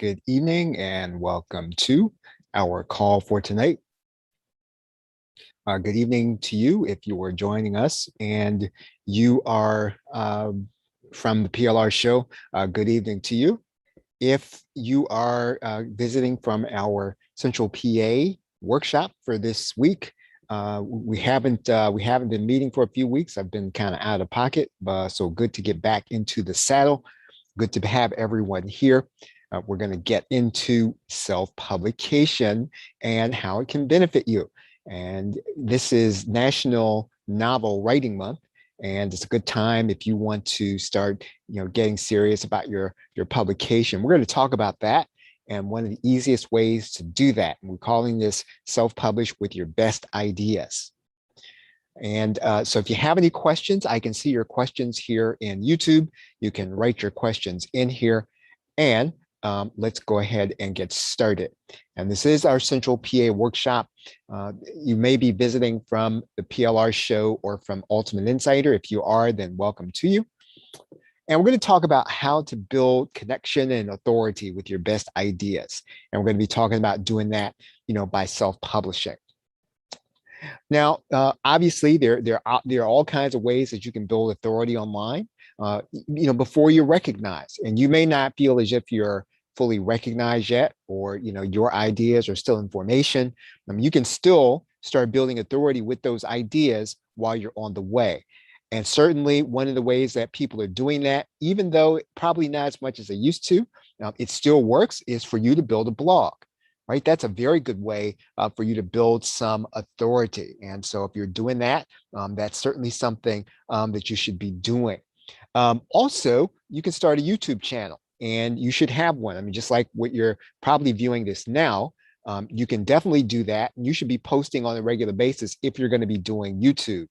Good evening and welcome to our call for tonight. Good evening to you if you are joining us and you are from the PLR Show. Good evening to you. If you are visiting from our Central PA workshop for this week, we haven't been meeting for a few weeks. I've been kind of out of pocket, so good to get back into the saddle. Good to have everyone here. We're going to get into self-publication and how it can benefit you. And this is National Novel Writing Month, and it's a good time if you want to start, getting serious about your publication. We're going to talk about that and one of the easiest ways to do that. And we're calling this self-publish with your best ideas. And so if you have any questions, I can see your questions here in YouTube. You can write your questions in here, and let's go ahead and get started. And this is our Central PA workshop. You may be visiting from the PLR Show or from Ultimate Insider. If you are, then welcome to you. And we're going to talk about how to build connection and authority with your best ideas. And we're going to be talking about doing that, by self-publishing. Now, obviously, there are all kinds of ways that you can build authority online, before you're recognized. And you may not feel as if you're fully recognized yet, or, your ideas are still in formation. You can still start building authority with those ideas while you're on the way. And certainly one of the ways that people are doing that, even though probably not as much as they used to, it still works, is for you to build a blog. Right? That's a very good way for you to build some authority. And so if you're doing that, that's certainly something that you should be doing. Also, you can start a YouTube channel, and you should have one. I mean, just like what you're probably viewing this now, you can definitely do that. And you should be posting on a regular basis if you're going to be doing YouTube.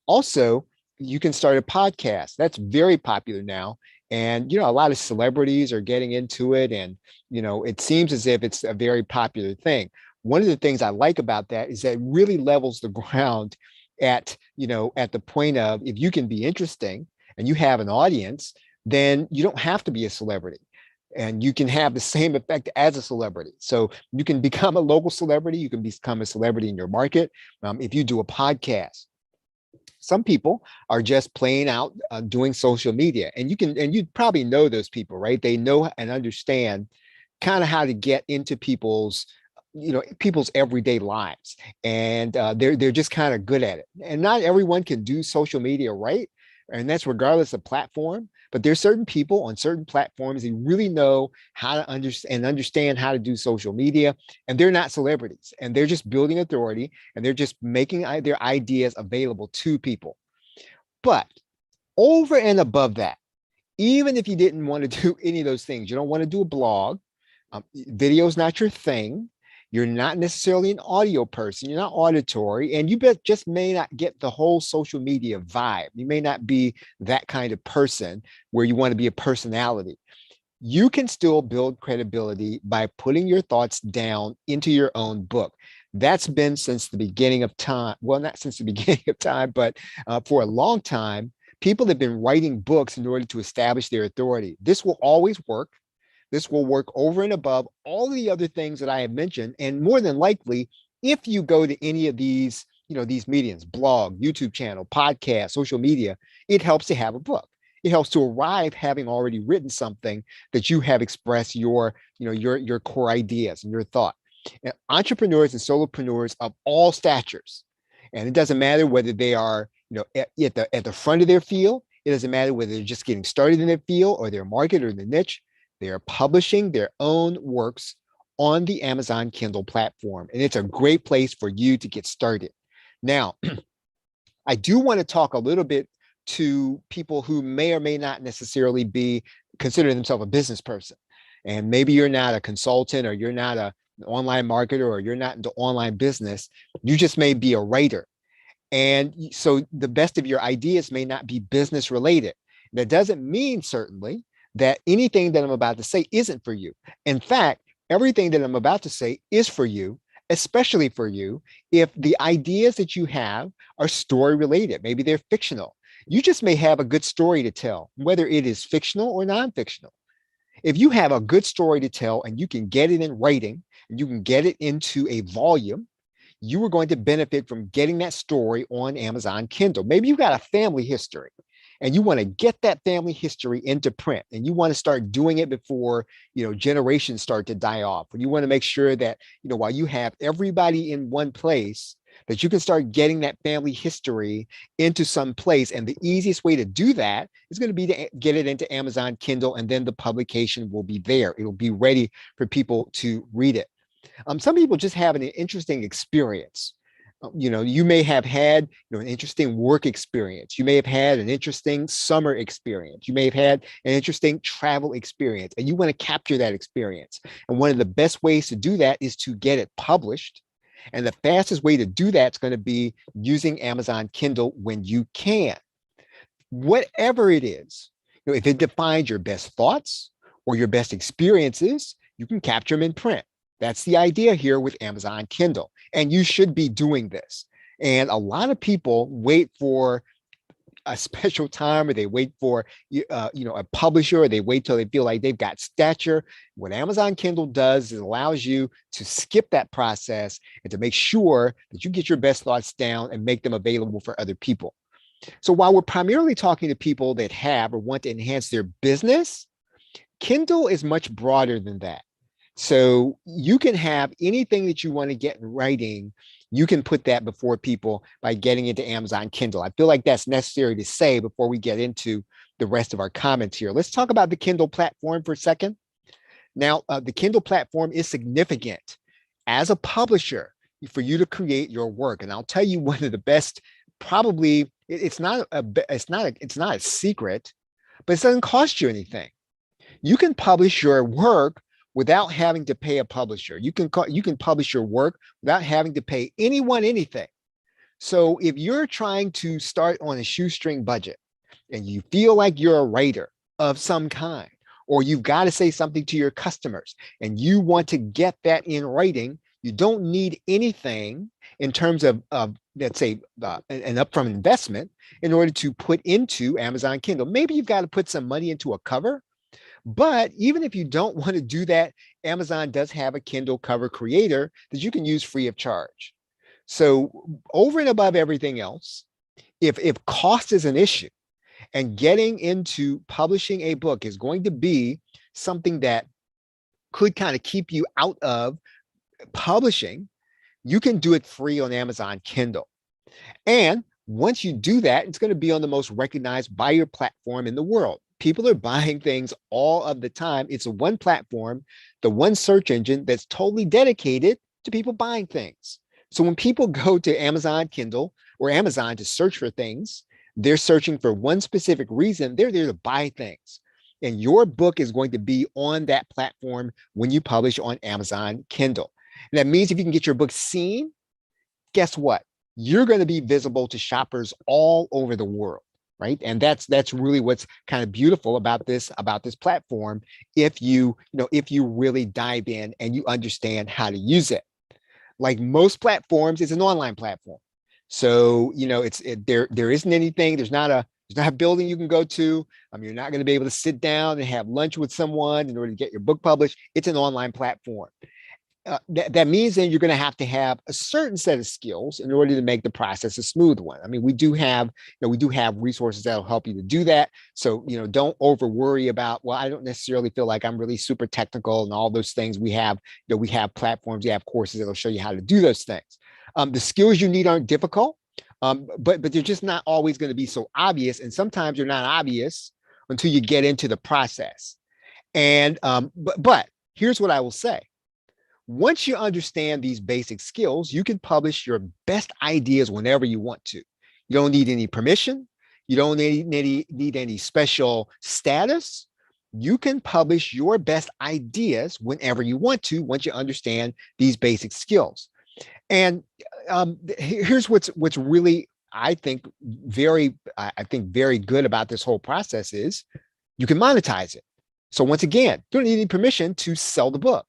Also, you can start a podcast. That's very popular now. And, a lot of celebrities are getting into it. And, it seems as if it's a very popular thing. One of the things I like about that is that it really levels the ground at the point of, if you can be interesting and you have an audience, then you don't have to be a celebrity. And you can have the same effect as a celebrity. So you can become a local celebrity. You can become a celebrity in your market if you do a podcast. Some people are just playing out doing social media, and you probably know those people, right? They know and understand kind of how to get into people's everyday lives, and they're just kind of good at it. And not everyone can do social media right, and that's regardless of platform. But there's certain people on certain platforms that really know how to understand how to do social media, and they're not celebrities, and they're just building authority, and they're just making their ideas available to people. But over and above that, even if you didn't want to do any of those things, you don't want to do a blog, video is not your thing. You're not necessarily an audio person. You're not auditory, and you just may not get the whole social media vibe. You may not be that kind of person where you want to be a personality. You can still build credibility by putting your thoughts down into your own book. That's been since the beginning of time. Well, not since the beginning of time, but for a long time, people have been writing books in order to establish their authority. This will always work. This will work over and above all the other things that I have mentioned. And more than likely, if you go to any of these, these mediums, blog, YouTube channel, podcast, social media, it helps to have a book. It helps to arrive having already written something that you have expressed your core ideas and your thought. And entrepreneurs and solopreneurs of all statures, and it doesn't matter whether they are, at the front of their field. It doesn't matter whether they're just getting started in their field or their market or their niche. They are publishing their own works on the Amazon Kindle platform, and it's a great place for you to get started. Now, I do want to talk a little bit to people who may or may not necessarily be considering themselves a business person. And maybe you're not a consultant, or you're not an online marketer, or you're not into online business. You just may be a writer. And so the best of your ideas may not be business related. That doesn't mean, certainly, that anything that I'm about to say isn't for you. In fact, everything that I'm about to say is for you, especially for you if the ideas that you have are story related. Maybe they're fictional. You just may have a good story to tell, whether it is fictional or non-fictional. If you have a good story to tell and you can get it in writing and you can get it into a volume, you are going to benefit from getting that story on Amazon Kindle. Maybe you've got a family history and you want to get that family history into print and you want to start doing it before, generations start to die off. And you want to make sure that, while you have everybody in one place, that you can start getting that family history into some place. And the easiest way to do that is going to be to get it into Amazon Kindle, and then the publication will be there. It'll be ready for people to read it. Some people just have an interesting experience. You may have had an interesting work experience. You may have had an interesting summer experience. You may have had an interesting travel experience, and you want to capture that experience. And one of the best ways to do that is to get it published. And the fastest way to do that is going to be using Amazon Kindle when you can. Whatever it is, if it defines your best thoughts or your best experiences, you can capture them in print. That's the idea here with Amazon Kindle. And you should be doing this. And a lot of people wait for a special time, or they wait for a publisher, or they wait till they feel like they've got stature. What Amazon Kindle does is allows you to skip that process and to make sure that you get your best thoughts down and make them available for other people. So while we're primarily talking to people that have or want to enhance their business, Kindle is much broader than that. So you can have anything that you want to get in writing. You can put that before people by getting into Amazon Kindle. I feel like that's necessary to say before we get into the rest of our comments here. Let's talk about the Kindle platform for a second. Now, the Kindle platform is significant as a publisher for you to create your work. And I'll tell you one of the best, probably, it's not a secret, but it doesn't cost you anything. You can publish your work without having to pay a publisher. You can publish your work without having to pay anyone anything. So if you're trying to start on a shoestring budget and you feel like you're a writer of some kind, or you've got to say something to your customers and you want to get that in writing, you don't need anything in terms of let's say, an upfront investment in order to put into Amazon Kindle. Maybe you've got to put some money into a cover. But even if you don't want to do that, Amazon does have a Kindle cover creator that you can use free of charge. So over and above everything else, if cost is an issue and getting into publishing a book is going to be something that could kind of keep you out of publishing, you can do it free on Amazon Kindle. And once you do that, it's going to be on the most recognized buyer platform in the world. People are buying things all of the time. It's a one platform, the one search engine that's totally dedicated to people buying things. So when people go to Amazon Kindle or Amazon to search for things, they're searching for one specific reason. They're there to buy things. And your book is going to be on that platform when you publish on Amazon Kindle. And that means if you can get your book seen, guess what? You're going to be visible to shoppers all over the world. Right. And that's really what's kind of beautiful about this platform. If you really dive in and you understand how to use it. Like most platforms, it's an online platform. So, there isn't anything, there's not a building you can go to. You're not going to be able to sit down and have lunch with someone in order to get your book published. It's an online platform. That means that you're going to have a certain set of skills in order to make the process a smooth one. We do have resources that'll help you to do that. So, don't over worry about, well, I don't necessarily feel like I'm really super technical and all those things. We have platforms, we have courses that'll show you how to do those things. The skills you need aren't difficult, but they're just not always going to be so obvious. And sometimes they're not obvious until you get into the process. And, but here's what I will say. Once you understand these basic skills, you can publish your best ideas whenever you want to. You don't need any permission. You don't need any special status. You can publish your best ideas whenever you want to, once you understand these basic skills. And here's what's really, I think, very good about this whole process is you can monetize it. So once again, you don't need any permission to sell the book.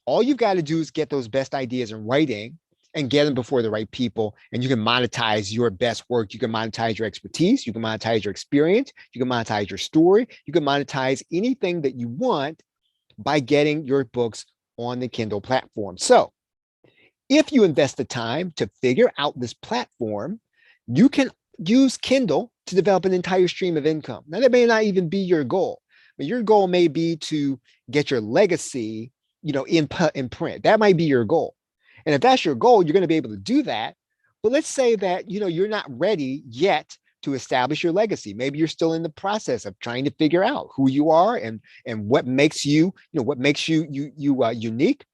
All you've got to do is get those best ideas in writing and get them before the right people. And you can monetize your best work. You can monetize your expertise. You can monetize your experience. You can monetize your story. You can monetize anything that you want by getting your books on the Kindle platform. So if you invest the time to figure out this platform, you can use Kindle to develop an entire stream of income. Now, that may not even be your goal, but your goal may be to get your legacy, in print. That might be your goal. And if that's your goal, you're going to be able to do that. But let's say that, you're not ready yet to establish your legacy. Maybe you're still in the process of trying to figure out who you are and what makes you, unique.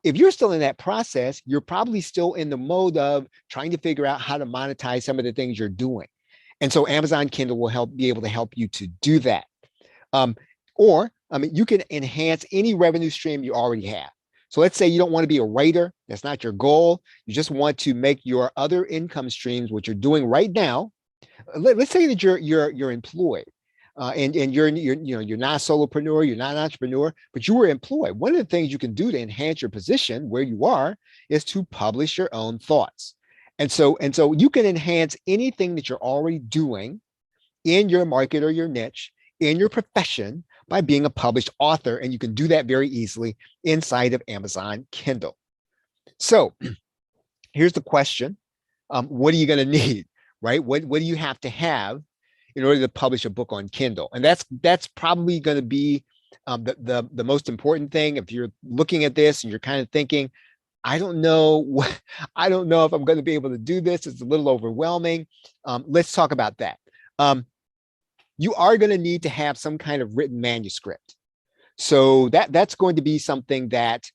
If you're still in that process, you're probably still in the mode of trying to figure out how to monetize some of the things you're doing. And so Amazon Kindle will be able to help you to do that. You can enhance any revenue stream you already have. So let's say you don't want to be a writer. That's not your goal. You just want to make your other income streams, what you're doing right now. Let's say that you're employed. And you're not a solopreneur, you're not an entrepreneur, but you were employed. One of the things you can do to enhance your position where you are is to publish your own thoughts. And so you can enhance anything that you're already doing in your market or your niche, in your profession, by being a published author. And you can do that very easily inside of Amazon Kindle. So here's the question. What are you going to need, right? What do you have to have in order to publish a book on Kindle? And that's probably going to be the most important thing. If you're looking at this and you're kind of thinking, I don't know if I'm going to be able to do this. It's a little overwhelming. Let's talk about that. You are going to need to have some kind of written manuscript. So that's going to be something that,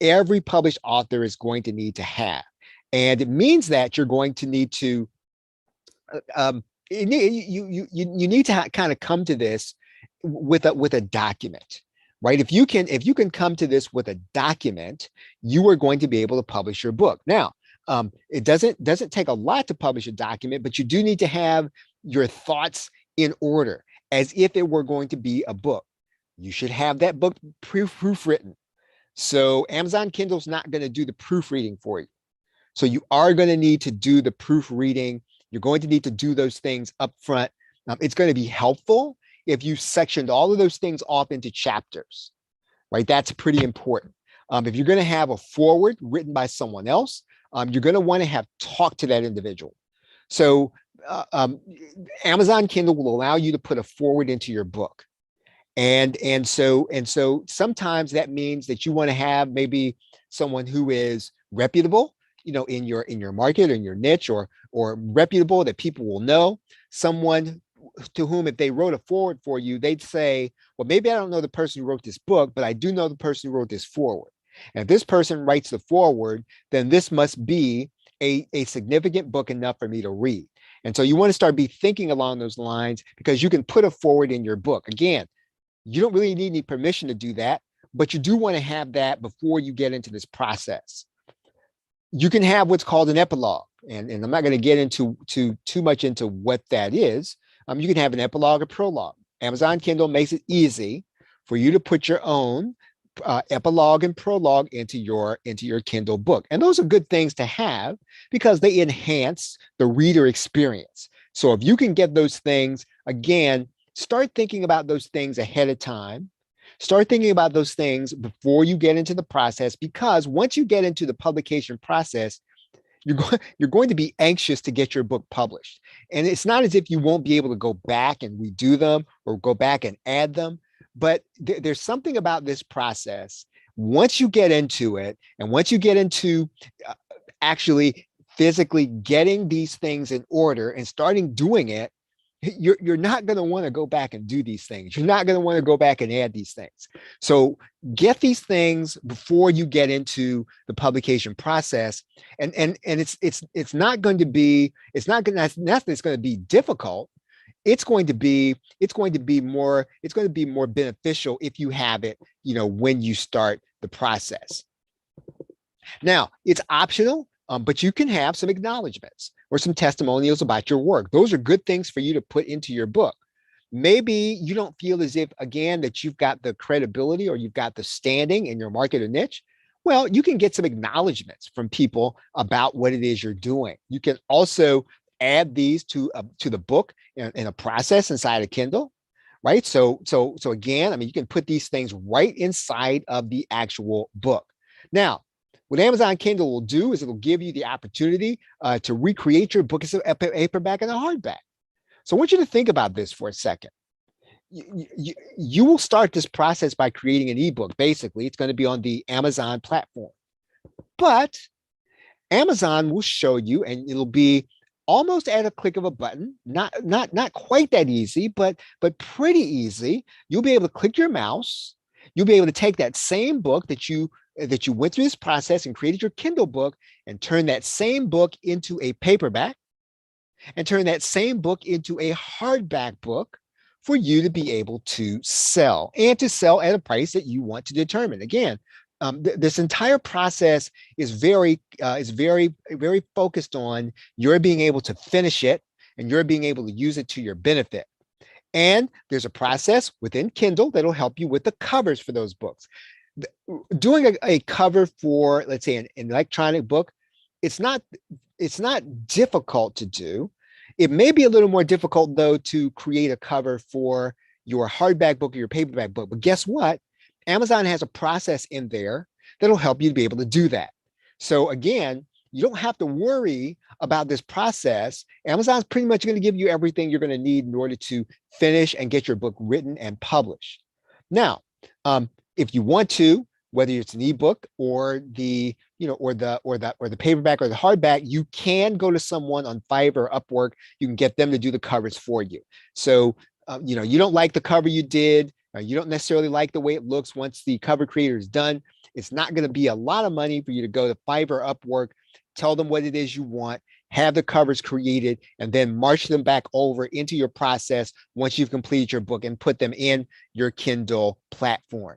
every published author is going to need to have. And it means that you're going to need to, you need to kind of come to this with a document, right? If you can come to this with a document, you are going to be able to publish your book. Now, it doesn't take a lot to publish a document, but you do need to have your thoughts in order, as if it were going to be a book. You should have that book proofwritten. So Amazon Kindle's not going to do the proofreading for you. So you are going to need to do the proofreading. You're going to need to do those things up front. It's going to be helpful if you sectioned all of those things off into chapters, right? That's pretty important. If you're going to have a foreword written by someone else, you're going to want to have talked to that individual. So Amazon Kindle will allow you to put a foreword into your book. And so sometimes that means that you want to have maybe someone who is reputable, in your market or in your niche, or reputable, that people will know, someone to whom, if they wrote a foreword for you, they'd say, well, maybe I don't know the person who wrote this book, but I do know the person who wrote this foreword. And if this person writes the foreword, then this must be a significant book enough for me to read. And so you want to start thinking along those lines, because you can put a foreword in your book. Again, you don't really need any permission to do that, but you do want to have that before you get into this process. You can have what's called an epilogue, and I'm not going to get into too much into what that is. You can have an epilogue or prologue. Amazon Kindle makes it easy for you to put your own epilogue and prologue into your Kindle book. And those are good things to have because they enhance the reader experience. So if you can get those things, again, start thinking about those things ahead of time. Start thinking about those things before you get into the process, because once you get into the publication process, you're going to be anxious to get your book published. And it's not as if you won't be able to go back and redo them or go back and add them, but there's something about this process. Once you get into it, and once you get into actually physically getting these things in order and starting doing it, you're not going to want to go back and do these things. You're not going to want to go back and add these things. So get these things before you get into the publication process. And it's not going to be, it's not going to be difficult. It's going to be more beneficial if you have it, when you start the process. Now, it's optional, but you can have some acknowledgments or some testimonials about your work. Those are good things for you to put into your book. Maybe you don't feel as if, again, that you've got the credibility or you've got the standing in your market or niche. Well, you can get some acknowledgments from people about what it is you're doing. You can also add these to the book in a process inside of Kindle, right? So again, I mean, you can put these things right inside of the actual book. Now, what Amazon Kindle will do is it'll give you the opportunity to recreate your book as a paperback and a hardback. So I want you to think about this for a second. You will start this process by creating an ebook. Basically, it's going to be on the Amazon platform. But Amazon will show you, and it'll be almost at a click of a button, not quite that easy, but pretty easy. You'll be able to click your mouse. You'll be able to take that same book that you went through this process and created your Kindle book and turn that same book into a paperback and turn that same book into a hardback book for you to be able to sell and to sell at a price that you want to determine. Again, this entire process is very focused on your being able to finish it and you're being able to use it to your benefit. And there's a process within Kindle that'll help you with the covers for those books. Doing a cover for, let's say, an electronic book, it's not difficult to do. It may be a little more difficult, though, to create a cover for your hardback book or your paperback book. But guess what? Amazon has a process in there that'll help you to be able to do that. So again, you don't have to worry about this process. Amazon's pretty much going to give you everything you're going to need in order to finish and get your book written and published. Now, if you want to, whether it's an ebook or the paperback or the hardback, you can go to someone on Fiverr or Upwork. You can get them to do the covers for you. So, you don't like the cover you did, you don't necessarily like the way it looks once the cover creator is done. It's not going to be a lot of money for you to go to Fiverr or Upwork, tell them what it is you want, have the covers created, and then march them back over into your process once you've completed your book and put them in your Kindle platform.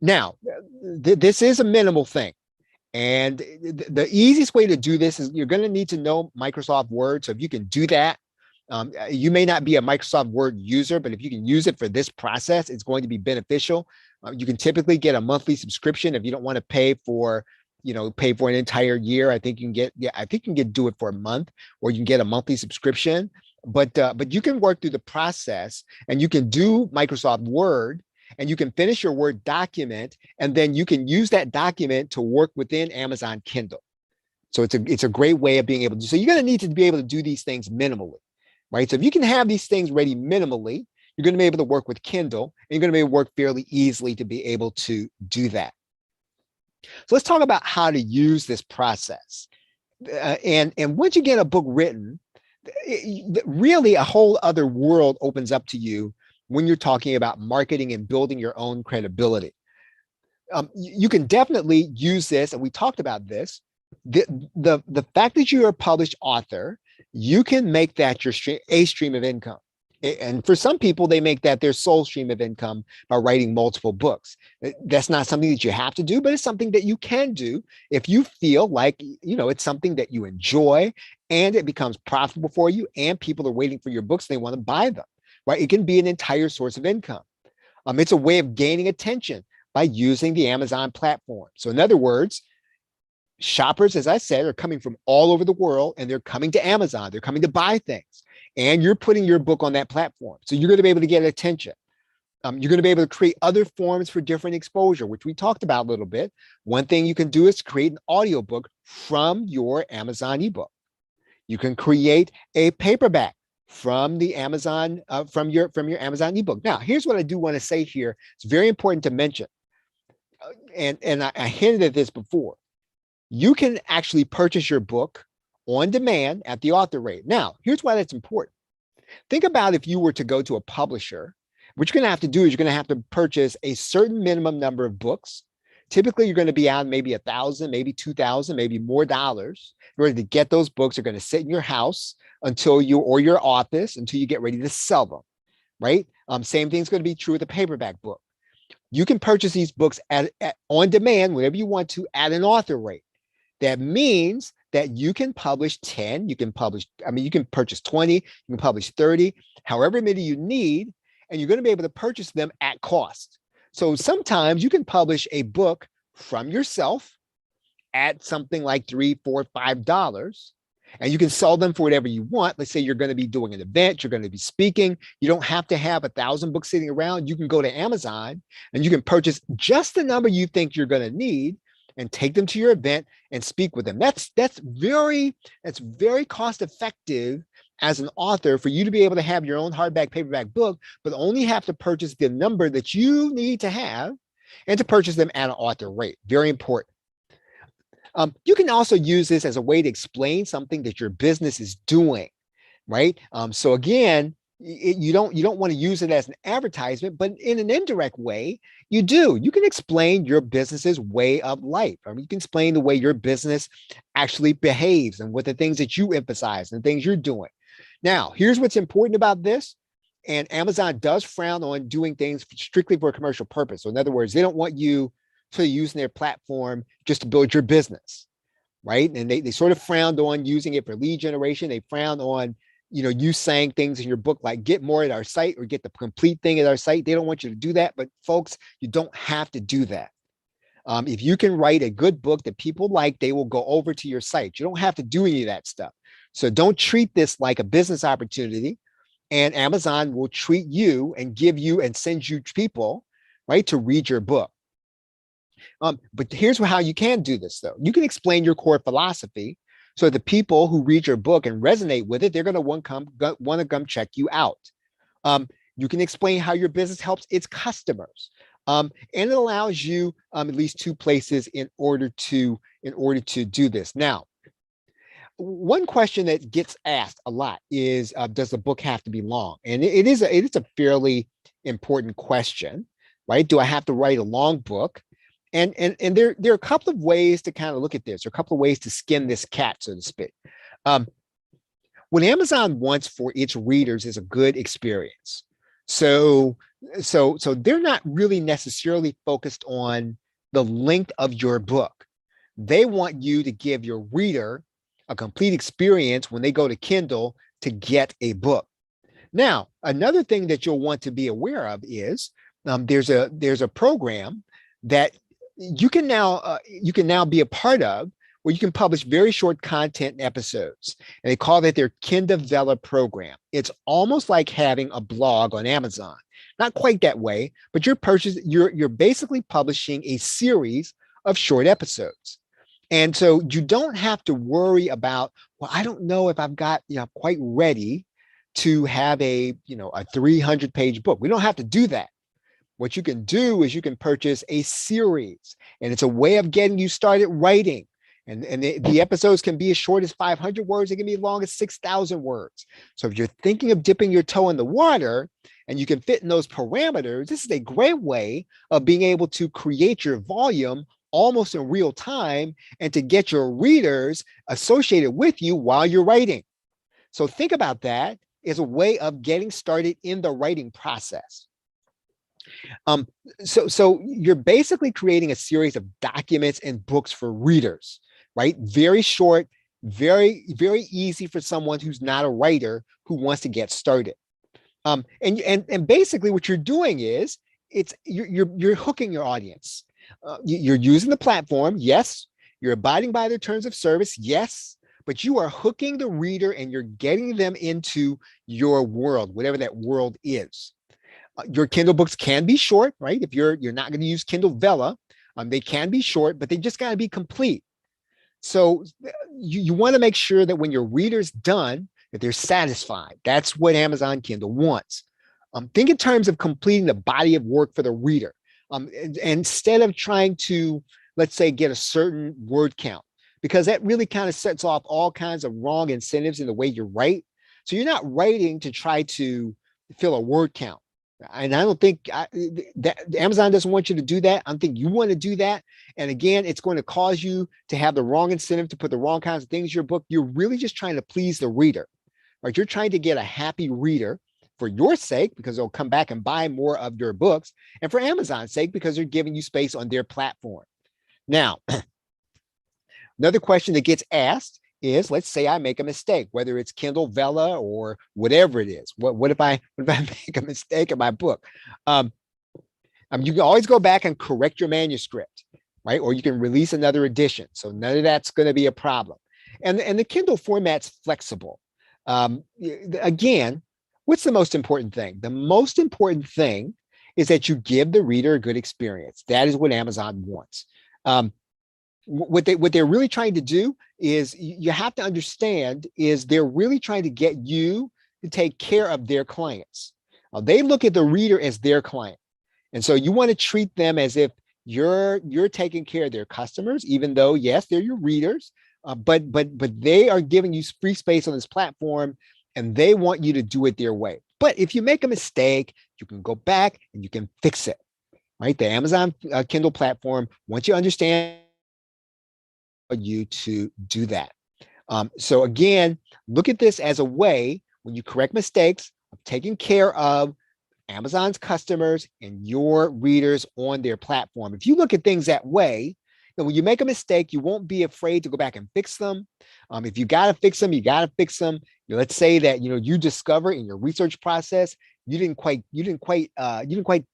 Now, this is a minimal thing. And the easiest way to do this is you're going to need to know Microsoft Word. So if you can do that, you may not be a Microsoft Word user, but if you can use it for this process, it's going to be beneficial. You can typically get a monthly subscription if you don't want to pay for an entire year. I think you can do it for a month, or you can get a monthly subscription. But you can work through the process and you can do Microsoft Word. And you can finish your Word document, and then you can use that document to work within Amazon Kindle. So it's a great way of being able to. So you're going to need to be able to do these things minimally, right? So if you can have these things ready minimally, you're going to be able to work with Kindle, and you're going to be able to work fairly easily to be able to do that. So let's talk about how to use this process. And once you get a book written, really a whole other world opens up to you when you're talking about marketing and building your own credibility. You can definitely use this, and we talked about this. The fact that you're a published author, you can make that your stream of income. And for some people, they make that their sole stream of income by writing multiple books. That's not something that you have to do, but it's something that you can do if you feel like, it's something that you enjoy and it becomes profitable for you and people are waiting for your books. They want to buy them. Right? It can be an entire source of income. It's a way of gaining attention by using the Amazon platform. So in other words, shoppers, as I said, are coming from all over the world and they're coming to Amazon. They're coming to buy things. And you're putting your book on that platform. So you're going to be able to get attention. You're going to be able to create other forms for different exposure, which we talked about a little bit. One thing you can do is create an audiobook from your Amazon ebook. You can create a paperback from the Amazon, from your Amazon ebook. Now, here's what I do want to say here. It's very important to mention, and I hinted at this before. You can actually purchase your book on demand at the author rate. Now, here's why that's important. Think about if you were to go to a publisher. What you're going to have to do is you're going to have to purchase a certain minimum number of books. Typically, you're going to be out maybe $1,000, maybe $2,000, maybe more dollars in order to get those books. They're going to sit in your house or your office until you get ready to sell them, right? Same thing's going to be true with a paperback book. You can purchase these books on demand whenever you want to at an author rate. That means that you can publish 10, you can purchase 20, you can publish 30, however many you need, and you're going to be able to purchase them at cost. So sometimes you can publish a book from yourself at something like $3, $4, $5, and you can sell them for whatever you want. Let's say you're going to be doing an event, you're going to be speaking. You don't have to have 1,000 books sitting around. You can go to Amazon and you can purchase just the number you think you're going to need and take them to your event and speak with them. That's very cost effective as an author for you to be able to have your own hardback, paperback book, but only have to purchase the number that you need to have and to purchase them at an author rate. Very important. You can also use this as a way to explain something that your business is doing, right? So again, you don't want to use it as an advertisement, but in an indirect way, you do. You can explain your business's way of life. I mean, you can explain the way your business actually behaves and what the things that you emphasize and the things you're doing. Now, here's what's important about this. And Amazon does frown on doing things strictly for a commercial purpose. So in other words, they don't want you to using their platform just to build your business, right? And they sort of frowned on using it for lead generation. They frowned on, you saying things in your book like get more at our site or get the complete thing at our site. They don't want you to do that, but folks, you don't have to do that. If you can write a good book that people like, they will go over to your site. You don't have to do any of that stuff. So don't treat this like a business opportunity, and Amazon will treat you and give you and send you people, right, to read your book. But here's how you can do this, though. You can explain your core philosophy so the people who read your book and resonate with it, they're going to want to come check you out. You can explain how your business helps its customers. And it allows you at least 2 places in order to do this. Now, one question that gets asked a lot is, does the book have to be long? And it is a fairly important question, right? Do I have to write a long book? And there are a couple of ways to kind of look at this, or a couple of ways to skin this cat, so to speak. What Amazon wants for its readers is a good experience. So they're not really necessarily focused on the length of your book. They want you to give your reader a complete experience when they go to Kindle to get a book. Now, another thing that you'll want to be aware of is there's a program that you can now be a part of, where you can publish very short content episodes, and they call that their Kindle program. It's almost like having a blog on Amazon. Not quite that way, but you're basically publishing a series of short episodes. And so you don't have to worry about, well, I don't know if I've got quite ready to have a 300-page book. We don't have to do that. What you can do is you can purchase a series, and it's a way of getting you started writing. And the episodes can be as short as 500 words. It can be as long as 6,000 words. So if you're thinking of dipping your toe in the water and you can fit in those parameters, this is a great way of being able to create your volume almost in real time and to get your readers associated with you while you're writing. So think about that as a way of getting started in the writing process. So you're basically creating a series of documents and books for readers, right? Very short, very, very easy for someone who's not a writer who wants to get started. And basically what you're doing is you're hooking your audience. You're using the platform, yes. You're abiding by their terms of service, yes. But you are hooking the reader and you're getting them into your world, whatever that world is. Your Kindle books can be short, right? If you're not going to use Kindle Vella, they can be short, but they just got to be complete. So you want to make sure that when your reader's done, that they're satisfied. That's what Amazon Kindle wants. Think in terms of completing the body of work for the reader. Instead of trying to, let's say, get a certain word count, because that really kind of sets off all kinds of wrong incentives in the way you write. So you're not writing to try to fill a word count. And I don't think that Amazon doesn't want you to do that. I don't think you want to do that. And again, it's going to cause you to have the wrong incentive to put the wrong kinds of things in your book. You're really just trying to please the reader, right? You're trying to get a happy reader for your sake, because they'll come back and buy more of your books, and for Amazon's sake, because they're giving you space on their platform. Now, another question that gets asked is, let's say I make a mistake, whether it's Kindle Vella or whatever it is. What if I make a mistake in my book? You can always go back and correct your manuscript. right? Or you can release another edition. So none of that's going to be a problem. And the Kindle format's flexible. Again, what's the most important thing? The most important thing is that you give the reader a good experience. That is what Amazon wants. What they're really trying to do is, you have to understand, is they're really trying to get you to take care of their clients. They look at the reader as their client. And so you want to treat them as if you're taking care of their customers, even though, yes, they're your readers, but they are giving you free space on this platform, and they want you to do it their way. But if you make a mistake, you can go back and you can fix it, right? The Amazon Kindle platform, once you understand, you to do that. So again, look at this as a way, when you correct mistakes, of taking care of Amazon's customers and your readers on their platform. If you look at things that way, then when you make a mistake, you won't be afraid to go back and fix them. If you got to fix them, you got to fix them. Let's say that you discover in your research process you didn't quite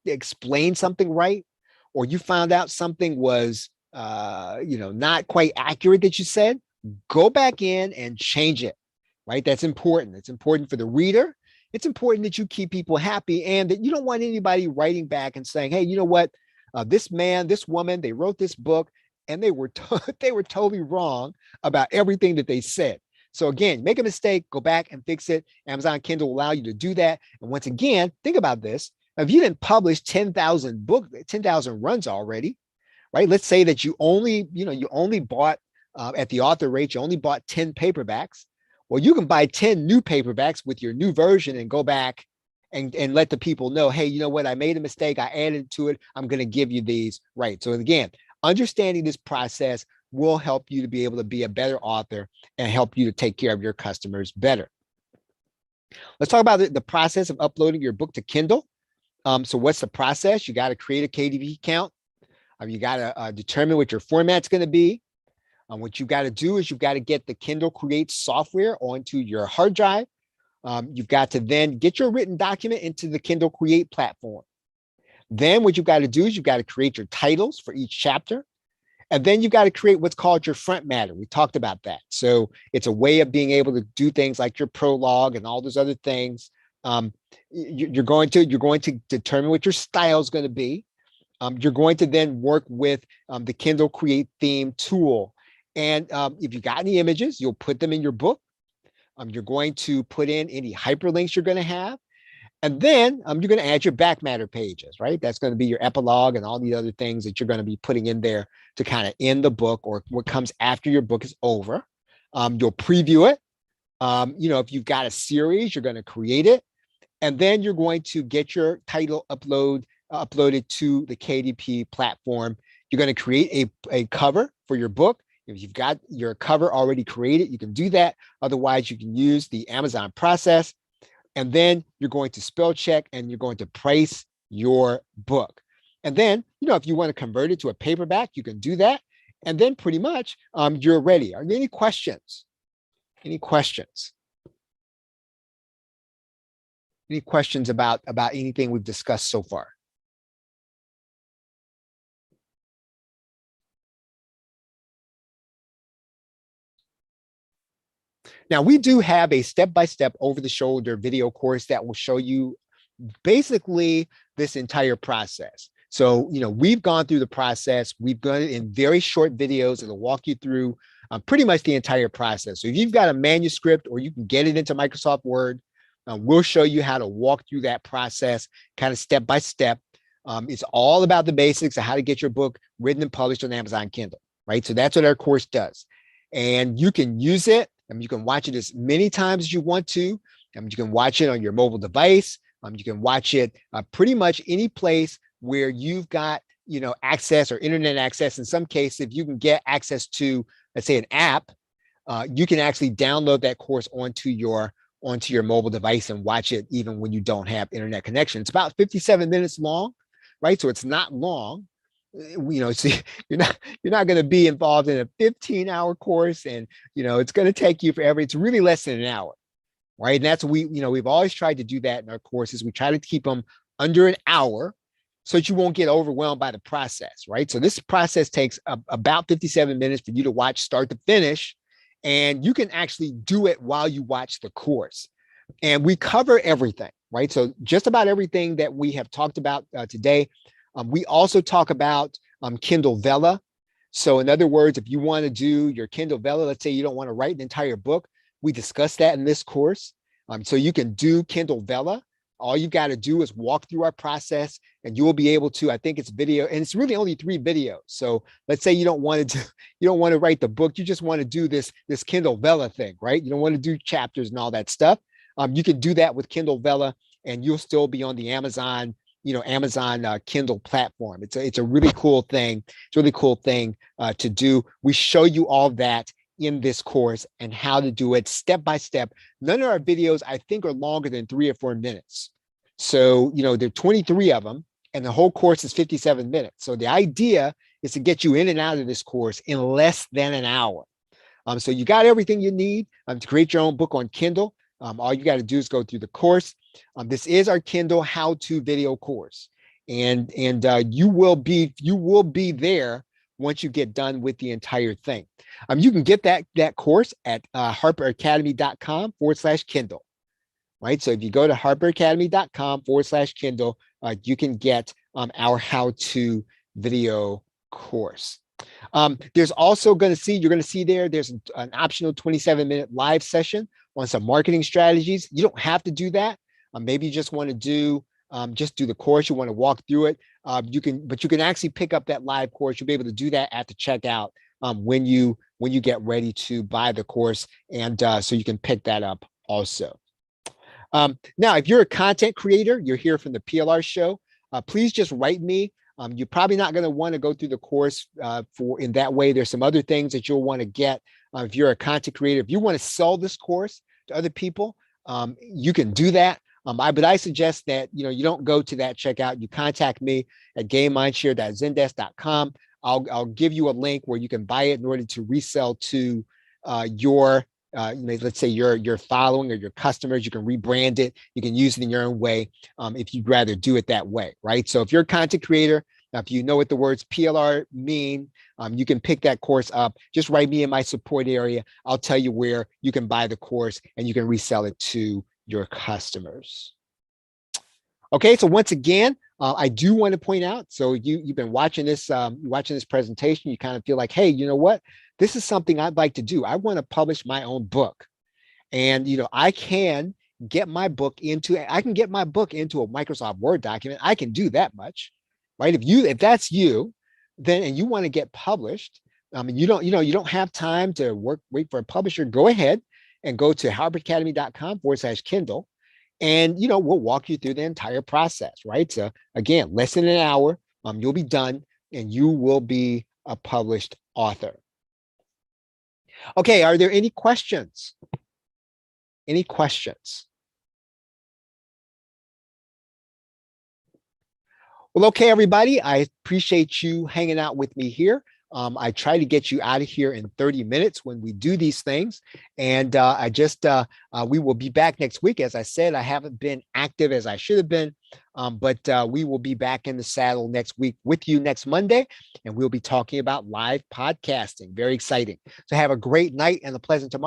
explain something right, or you found out something was not quite accurate that you said. Go back in and change it, right? That's important. It's important for the reader. It's important that you keep people happy, and that you don't want anybody writing back and saying, hey, you know what? This man, this woman, they wrote this book and they were totally wrong about everything that they said. So again, make a mistake, go back and fix it. Amazon Kindle will allow you to do that. And once again, think about this. If you didn't publish 10,000 runs already, right? Let's say that you only bought at the author rate, you only bought 10 paperbacks. Well, you can buy 10 new paperbacks with your new version and go back and let the people know, hey, you know what? I made a mistake. I added to it. I'm going to give you these, right? So again, understanding this process will help you to be able to be a better author and help you to take care of your customers better. Let's talk about the process of uploading your book to Kindle. So what's the process? You got to create a KDP account. You got to determine what your format's going to be. What you got to do is you've got to get the Kindle Create software onto your hard drive. You've got to then get your written document into the Kindle Create platform. Then what you've got to do is you've got to create your titles for each chapter. And then you've got to create what's called your front matter. We talked about that. So it's a way of being able to do things like your prologue and all those other things. You're going to determine what your style is going to be. You're going to then work with the Kindle Create theme tool. And if you got any images, you'll put them in your book. You're going to put in any hyperlinks you're going to have. And then you're going to add your back matter pages, right? That's going to be your epilogue and all the other things that you're going to be putting in there to kind of end the book, or what comes after your book is over. You'll preview it. If you've got a series, you're going to create it. And then you're going to get your title uploaded to the KDP platform. You're going to create a cover for your book. If you've got your cover already created, you can do that. Otherwise, you can use the Amazon process. And then you're going to spell check and you're going to price your book. And then, if you want to convert it to a paperback, you can do that. And then pretty much you're ready. Are there any questions? Any questions? Any questions about anything we've discussed so far? Now, we do have a step-by-step over-the-shoulder video course that will show you basically this entire process. So, we've gone through the process. We've done it in very short videos that'll walk you through pretty much the entire process. So if you've got a manuscript or you can get it into Microsoft Word, we'll show you how to walk through that process kind of step by step. It's all about the basics of how to get your book written and published on Amazon Kindle, right? So that's what our course does. And you can use it. You can watch it as many times as you want to. You can watch it on your mobile device. You can watch it pretty much any place where you've got, access or internet access. In some cases, if you can get access to, let's say, an app, you can actually download that course onto your mobile device and watch it even when you don't have internet connection. It's about 57 minutes long, right? So it's not long. So you're not going to be involved in a 15-hour course, and it's going to take you forever. It's really less than an hour, right? And that's we've always tried to do that in our courses. We try to keep them under an hour, so that you won't get overwhelmed by the process, right? So this process takes about 57 minutes for you to watch start to finish, and you can actually do it while you watch the course. And we cover everything, right? So just about everything that we have talked about today. We also talk about Kindle Vella. So in other words, if you want to do your Kindle Vella, let's say you don't want to write an entire book, we discuss that in this course. So you can do Kindle Vella. All you got to do is walk through our process, and you will be able to, I think it's video, and it's really only 3 videos. So let's say you don't want to write the book, you just want to do this Kindle Vella thing, right? You don't want to do chapters and all that stuff. You can do that with Kindle Vella, and you'll still be on the Amazon Kindle platform. It's a really cool thing. It's a really cool thing to do. We show you all that in this course and how to do it step by step. None of our videos, I think, are longer than 3 or 4 minutes. So, there are 23 of them, and the whole course is 57 minutes. So the idea is to get you in and out of this course in less than an hour. So you got everything you need to create your own book on Kindle. All you got to do is go through the course. This is our Kindle how-to video course, and you will be there once you get done with the entire thing. You can get that course at harperacademy.com/Kindle. Right. So if you go to harperacademy.com/Kindle, you can get our how-to video course. There's also you're going to see there's an optional 27-minute live session on some marketing strategies. You don't have to do that. Maybe you just want to do the course. You want to walk through it. You can actually pick up that live course. You'll be able to do that at the checkout when you get ready to buy the course, and so you can pick that up also. Now, if you're a content creator, you're here from the PLR Show, please just write me. You're probably not going to want to go through the course in that way. There's some other things that you'll want to get if you're a content creator. If you want to sell this course to other people, you can do that. But I suggest that you don't go to that checkout. You contact me at gamemindshare.zendesk.com. I'll give you a link where you can buy it in order to resell to your let's say your following or your customers. You can rebrand it. You can use it in your own way if you'd rather do it that way, right? So if you're a content creator, if you know what the words PLR mean, you can pick that course up. Just write me in my support area. I'll tell you where you can buy the course and you can resell it to your customers. Okay, so once again, I do want to point out, so you've been watching this presentation, you kind of feel like, hey, you know what? This is something I'd like to do. I want to publish my own book. And I can get my book into a Microsoft Word document. I can do that much, right? If that's you, then and you want to get published, and you don't have time to wait for a publisher, go ahead and go to harperacademy.com/Kindle. And we'll walk you through the entire process, right? So again, less than an hour, you'll be done and you will be a published author. Okay, are there any questions? Any questions? Well, okay, everybody, I appreciate you hanging out with me here. I try to get you out of here in 30 minutes when we do these things. And we will be back next week. As I said, I haven't been active as I should have been, but we will be back in the saddle next week with you next Monday, and we'll be talking about live podcasting. Very exciting. So have a great night and a pleasant tomorrow.